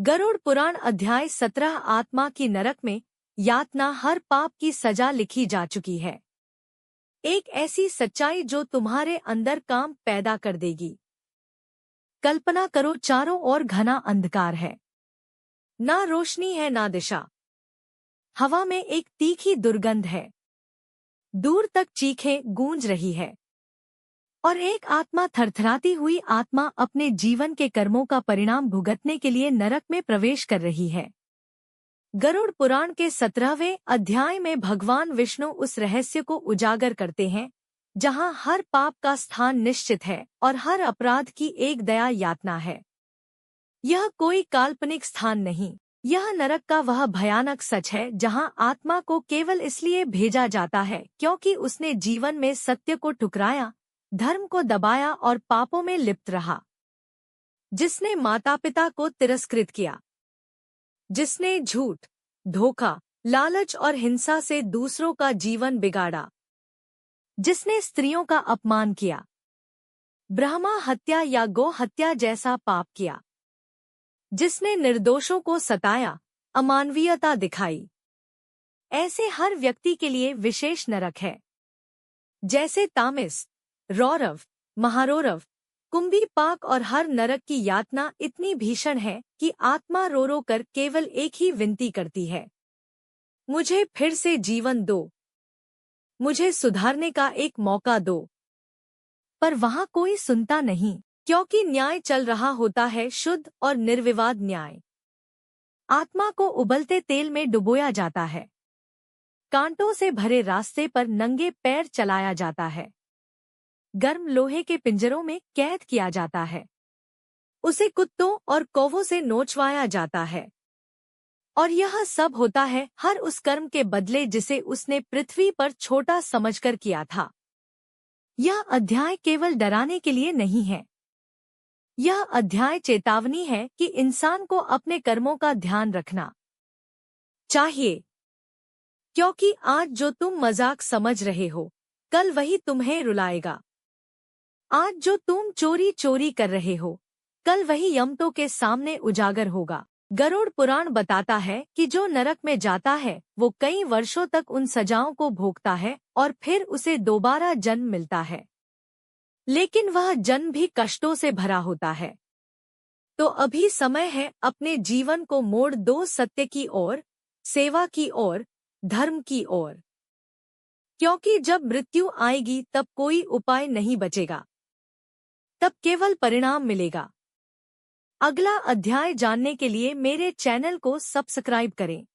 गरुड़ पुराण अध्याय 17 आत्मा की नरक में यातना हर पाप की सजा लिखी जा चुकी है। एक ऐसी सच्चाई जो तुम्हारे अंदर काम पैदा कर देगी। कल्पना करो, चारों ओर घना अंधकार है, ना रोशनी है ना दिशा। हवा में एक तीखी दुर्गंध है, दूर तक चीखें गूंज रही है, और एक आत्मा, थरथराती हुई आत्मा, अपने जीवन के कर्मों का परिणाम भुगतने के लिए नरक में प्रवेश कर रही है। गरुड़ पुराण के 17वें अध्याय में भगवान विष्णु उस रहस्य को उजागर करते हैं जहां हर पाप का स्थान निश्चित है और हर अपराध की एक दया यातना है। यह कोई काल्पनिक स्थान नहीं, यह नरक का वह भयानक सच है जहां आत्मा को केवल इसलिए भेजा जाता है क्योंकि उसने जीवन में सत्य को ठुकराया, धर्म को दबाया और पापों में लिप्त रहा। जिसने माता पिता को तिरस्कृत किया, जिसने झूठ, धोखा, लालच और हिंसा से दूसरों का जीवन बिगाड़ा, जिसने स्त्रियों का अपमान किया, ब्रह्मा हत्या या गो हत्या जैसा पाप किया, जिसने निर्दोषों को सताया, अमानवीयता दिखाई, ऐसे हर व्यक्ति के लिए विशेष नरक है। जैसे तामिस, रौरव, महारौरव, कुंभी पाक और हर नरक की यातना इतनी भीषण है कि आत्मा रो रो कर केवल एक ही विनती करती है, मुझे फिर से जीवन दो, मुझे सुधारने का एक मौका दो। पर वहां कोई सुनता नहीं, क्योंकि न्याय चल रहा होता है, शुद्ध और निर्विवाद न्याय। आत्मा को उबलते तेल में डुबोया जाता है, कांटों से भरे रास्ते पर नंगे पैर चलाया जाता है, गर्म लोहे के पिंजरों में कैद किया जाता है, उसे कुत्तों और कौवों से नोचवाया जाता है। और यह सब होता है हर उस कर्म के बदले जिसे उसने पृथ्वी पर छोटा समझकर किया था। यह अध्याय केवल डराने के लिए नहीं है, यह अध्याय चेतावनी है कि इंसान को अपने कर्मों का ध्यान रखना चाहिए, क्योंकि आज जो तुम मजाक समझ रहे हो, कल वही तुम्हें रुलाएगा। आज जो तुम चोरी चोरी कर रहे हो, कल वही यमतों के सामने उजागर होगा। गरुड़ पुराण बताता है कि जो नरक में जाता है वो कई वर्षों तक उन सजाओं को भोगता है और फिर उसे दोबारा जन्म मिलता है, लेकिन वह जन्म भी कष्टों से भरा होता है। तो अभी समय है, अपने जीवन को मोड़ दो सत्य की ओर, सेवा की ओर, धर्म की ओर, क्योंकि जब मृत्यु आएगी तब कोई उपाय नहीं बचेगा, तब केवल परिणाम मिलेगा। अगला अध्याय जानने के लिए मेरे चैनल को सब्सक्राइब करें।